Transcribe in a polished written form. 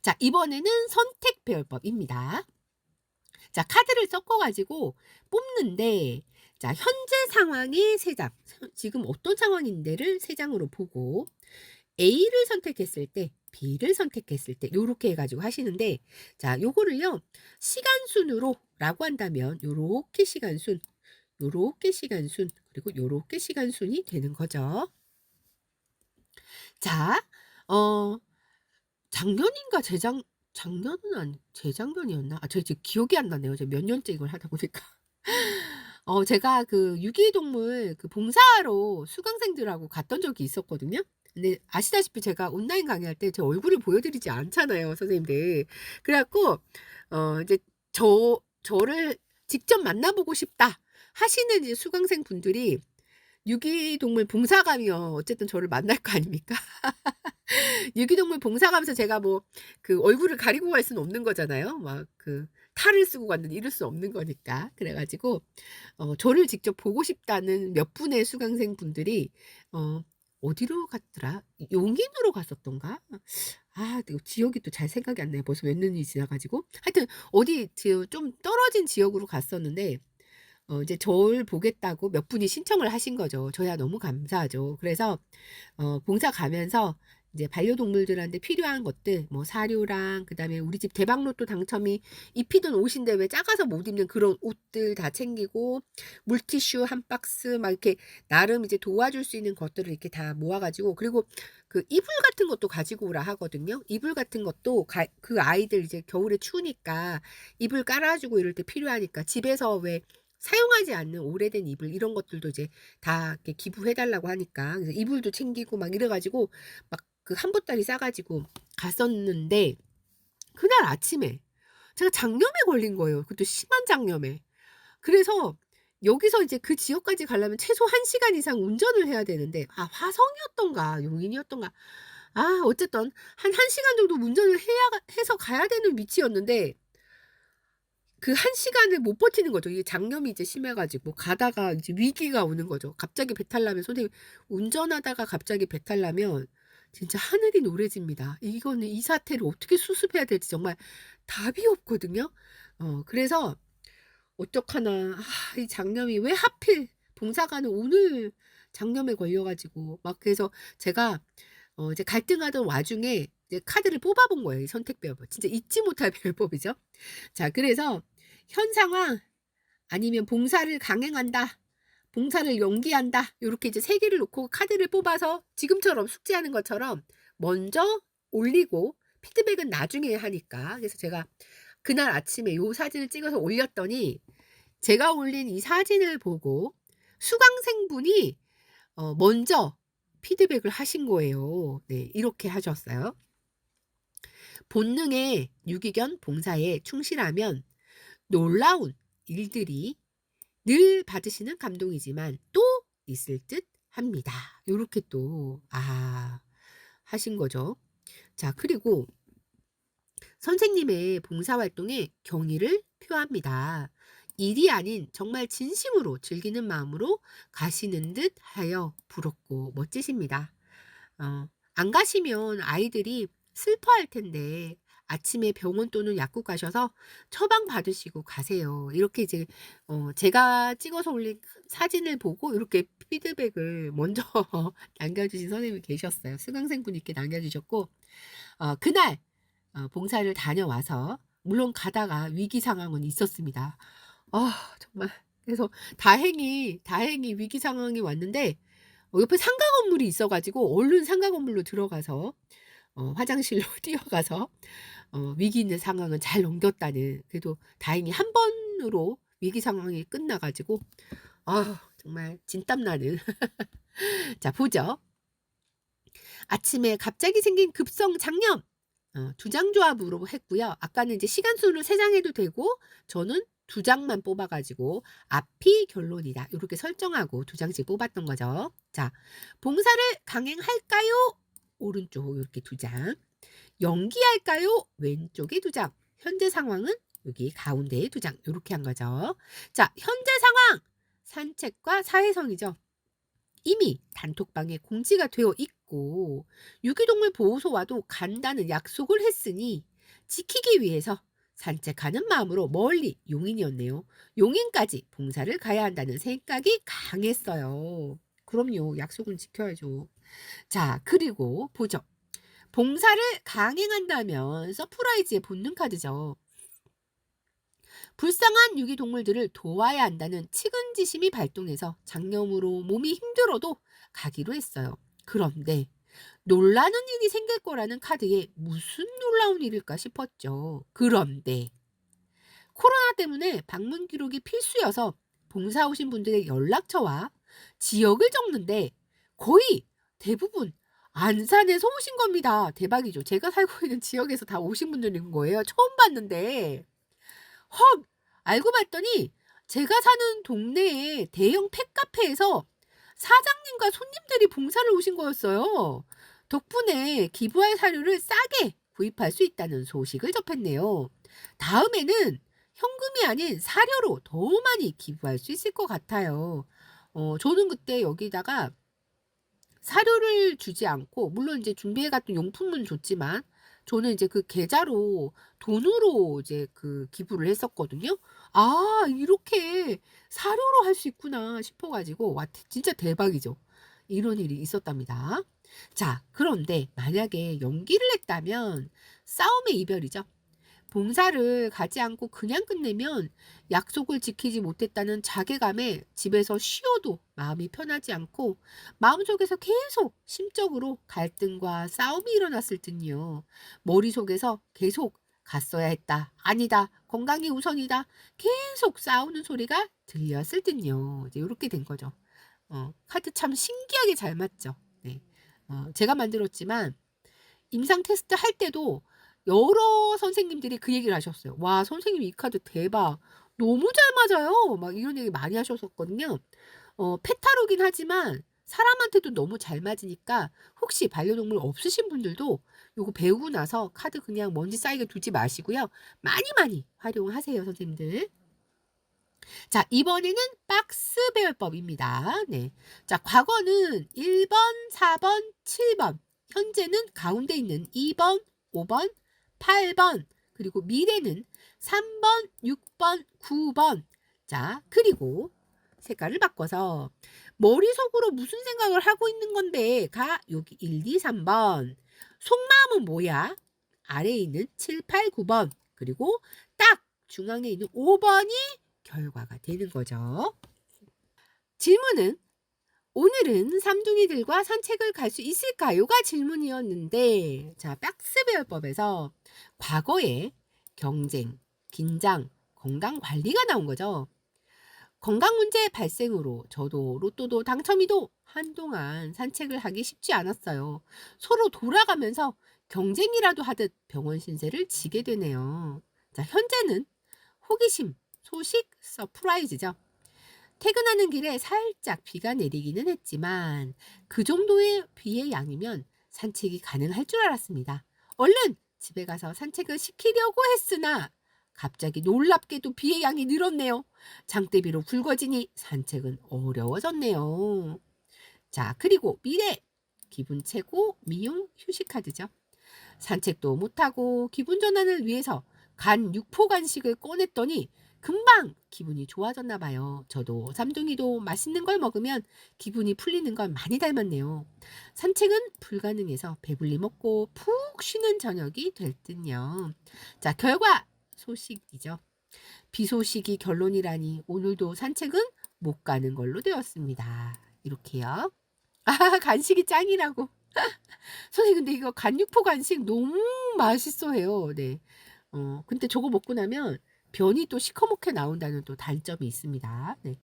자, 이번에는 선택 배열법입니다. 자, 카드를 섞어 가지고 뽑는데, 자, 현재 상황의 3 장, 지금 어떤 상황인데를 3 장으로 보고 A를 선택했을 때, B를 선택했을 때 요렇게 해 가지고 하시는데, 자, 요거를요 시간 순으로라고 한다면 요렇게 시간순, 요렇게 시간순, 그리고 요렇게 시간순이 되는 거죠. 자, 어 작년인가 작년은 재작년이었나? 아, 저 지금 기억이 안 나네요. 제가 몇 년째 이걸 하다 보니까. 제가 그 유기동물 그 봉사하러 수강생들하고 갔던 적이 있었거든요. 근데 아시다시피 제가 온라인 강의할 때 제 얼굴을 보여드리지 않잖아요, 선생님들. 그래 갖고 이제 저를 직접 만나보고 싶다 하시는 이제 수강생 분들이 유기동물 봉사가면 어쨌든 저를 만날 거 아닙니까? 유기동물 봉사가면서 제가 뭐 그 얼굴을 가리고 갈 수는 없는 거잖아요. 막 그 탈을 쓰고 갔는데 이럴 수 없는 거니까. 그래 가지고 저를 직접 보고 싶다는 몇 분의 수강생 분들이 어 어디로 갔더라? 용인으로 갔었던가? 아, 또 지역이 또 잘 생각이 안 나요. 벌써 몇 년이 지나 가지고. 하여튼 어디 좀 떨어진 지역으로 갔었는데 이제 저를 보겠다고 몇 분이 신청을 하신 거죠. 저야 너무 감사하죠. 그래서 봉사 가면서 이제 반려동물들한테 필요한 것들 뭐 사료랑 그다음에 우리 집 대박로또 당첨이 입히던 옷인데 왜 작아서 못 입는 그런 옷들 다 챙기고 물티슈 한 박스 막 이렇게 나름 이제 도와줄 수 있는 것들을 이렇게 다 모아 가지고, 그리고 그 이불 같은 것도 가지고 오라 하거든요. 이불 같은 것도 그 아이들 이제 겨울에 추우니까 이불 깔아 주고 이럴 때 필요하니까 집에서 왜 사용하지 않는 오래된 이불 이런 것들도 이제 다 이렇게 기부해 달라고 하니까 그래서 이불도 챙기고 막 이래 가지고 막 그 한보따리 싸 가지고 갔었는데, 그날 아침에 제가 장염에 걸린 거예요. 그것도 심한 장염에. 그래서 여기서 이제 그 지역까지 가려면 최소 1 시간 이상 운전을 해야 되는데, 아, 화성이었던가 용인이었던가, 아, 어쨌든 한 1 시간 정도 운전을 해서 가야 되는 위치였는데 그 1 시간을 못 버티는 거죠. 이게 장염이 이제 심해 가지고 가다가 이제 위기가 오는 거죠. 갑자기 배탈 나면, 선생님, 운전하다가 갑자기 배탈 나면 진짜 하늘이 노래집니다. 이거는 이 사태를 어떻게 수습해야 될지 정말 답이 없거든요. 그래서 어떡하나. 아, 이 장염이 왜 하필 봉사가는 오늘 장염에 걸려 가지고 막, 그래서 제가 이제 갈등하던 와중에 이제 카드를 뽑아 본 거예요, 이 선택 배열법. 진짜 잊지 못할 배열법이죠. 자, 그래서 현 상황 아니면 봉사를 강행한다, 봉사를 연기한다, 요렇게 이제 3 개를 놓고 카드를 뽑아서 지금처럼 숙제하는 것처럼 먼저 올리고 피드백은 나중에 하니까. 그래서 제가 그날 아침에 요 사진을 찍어서 올렸더니 제가 올린 이 사진을 보고 수강생분이 먼저 피드백을 하신 거예요. 네, 이렇게 하셨어요. 본능의 유기견 봉사에 충실하면 놀라운 일들이 늘 받으시는 감동이지만 또 있을 듯 합니다. 요렇게 또 하신 거죠. 자, 그리고 선생님의 봉사활동에 경의를 표합니다. 일이 아닌 정말 진심으로 즐기는 마음으로 가시는 듯 하여 부럽고 멋지십니다. 안 가시면 아이들이 슬퍼할 텐데 아침에 병원 또는 약국 가셔서 처방 받으시고 가세요. 이렇게 이제 제가 찍어서 올린 사진을 보고 이렇게 피드백을 먼저 남겨주신 선생님이 계셨어요. 수강생분이 남겨주셨고, 그날 봉사를 다녀와서 물론 가다가 위기 상황은 있었습니다. 정말. 그래서 다행히 위기 상황이 왔는데 옆에 상가 건물이 있어 가지고 얼른 상가 건물로 들어가서 화장실로 뛰어가서 위기 있는 상황은 잘 넘겼다는, 그래도 다행히 한 번으로 위기 상황이 끝나 가지고 정말 진땀 나는. 자, 보죠. 아침에 갑자기 생긴 급성 장염. 2장 조합으로 했고요. 아까는 이제 시간순으로 3장 해도 되고 저는 2 장만 뽑아 가지고 앞이 결론이다 요렇게 설정하고 2 장씩 뽑았던 거죠. 자, 봉사를 강행할까요? 오른쪽 요렇게 2 장. 연기할까요? 왼쪽에 2 장. 현재 상황은 여기 가운데에 2 장. 요렇게 한 거죠. 자, 현재 상황. 산책과 사회성이죠. 이미 단톡방에 공지가 되어 있고 유기동물 보호소와도 간다는 약속을 했으니 지키기 위해서 산책하는 마음으로 멀리 용인이었네요. 용인까지 봉사를 가야 한다는 생각이 강했어요. 그럼요. 약속은 지켜야죠. 자, 그리고 보죠. 봉사를 강행한다면 서프라이즈의 본능 카드죠. 불쌍한 유기동물들을 도와야 한다는 측은지심이 발동해서 장염으로 몸이 힘들어도 가기로 했어요. 그런데 놀라는 일이 생길 거라는 카드에 무슨 놀라운 일일까 싶었죠. 그런데 코로나 때문에 방문 기록이 필수여서 봉사 오신 분들의 연락처와 지역을 적는데 거의 대부분 안산에서 오신 겁니다. 대박이죠. 제가 살고 있는 지역에서 다 오신 분들인 거예요. 처음 봤는데. 헉! 알고 봤더니 제가 사는 동네의 대형 펫카페에서 사장님과 손님들이 봉사를 오신 거였어요. 덕분에 기부할 사료를 싸게 구입할 수 있다는 소식을 접했네요. 다음에는 현금이 아닌 사료로 더 많이 기부할 수 있을 것 같아요. 저는 그때 여기다가 사료를 주지 않고, 물론 이제 준비해 갔던 용품은 줬지만, 저는 이제 그 계좌로 돈으로 이제 그 기부를 했었거든요. 아, 이렇게 사료로 할 수 있구나 싶어가지고, 와, 진짜 대박이죠. 이런 일이 있었답니다. 자, 그런데 만약에 연기를 했다면 싸움의 이별이죠. 봉사를 가지 않고 그냥 끝내면 약속을 지키지 못했다는 자괴감에 집에서 쉬어도 마음이 편하지 않고 마음속에서 계속 심적으로 갈등과 싸움이 일어났을 듯요. 머릿속에서 계속 갔어야 했다. 아니다. 건강이 우선이다. 계속 싸우는 소리가 들렸을 듯요. 이제 이렇게 된 거죠. 카드 참 신기하게 잘 맞죠. 네. 제가 만들었지만 임상 테스트 할 때도 여러 선생님들이 그 얘기를 하셨어요. 와, 선생님 이 카드 대박. 너무 잘 맞아요. 막 이런 얘기 많이 하셨었거든요. 페타로긴 하지만 사람한테도 너무 잘 맞으니까 혹시 반려동물 없으신 분들도 요거 배우고 나서 카드 그냥 먼지 쌓이게 두지 마시고요. 많이 많이 활용하세요, 선생님들. 자, 이번에는 박스 배열법입니다. 네. 자, 과거는 1번, 4번, 7번. 현재는 가운데 있는 2번, 5번, 8번. 그리고 미래는 3번, 6번, 9번. 자, 그리고 색깔을 바꿔서 머릿속으로 무슨 생각을 하고 있는 건데 가 여기 1, 2, 3번. 속마음은 뭐야? 아래에 있는 7, 8, 9번. 그리고 딱 중앙에 있는 5번이 결과가 되는 거죠. 질문은 오늘은 삼둥이들과 산책을 갈 수 있을까요?가 질문이었는데, 자, 박스 배열법에서 과거에 경쟁, 긴장, 건강 관리가 나온 거죠. 건강 문제 발생으로 저도 로또도 당첨이도 한동안 산책을 하기 쉽지 않았어요. 서로 돌아가면서 경쟁이라도 하듯 병원 신세를 지게 되네요. 자, 현재는 호기심, 소식, 서프라이즈죠. 퇴근하는 길에 살짝 비가 내리기는 했지만 그 정도의 비의 양이면 산책이 가능할 줄 알았습니다. 얼른 집에 가서 산책을 시키려고 했으나 갑자기 놀랍게도 비의 양이 늘었네요. 장대비로 굵어지니 산책은 어려워졌네요. 자, 그리고 미래 기분 최고 미용 휴식 카드죠. 산책도 못하고 기분 전환을 위해서 간 육포 간식을 꺼냈더니 금방 기분이 좋아졌나 봐요. 저도 삼둥이도 맛있는 걸 먹으면 기분이 풀리는 걸 많이 닮았네요. 산책은 불가능해서 배불리 먹고 푹 쉬는 저녁이 될 듯요. 자, 결과 소식이죠. 비 소식이 결론이라니 오늘도 산책은 못 가는 걸로 되었습니다. 이렇게요. 아, 간식이 짱이라고. 선생님 근데 이거 간육포 간식 너무 맛있어해요. 네. 근데 저거 먹고 나면 변이 또 시커멓게 나온다는 또 단점이 있습니다. 네.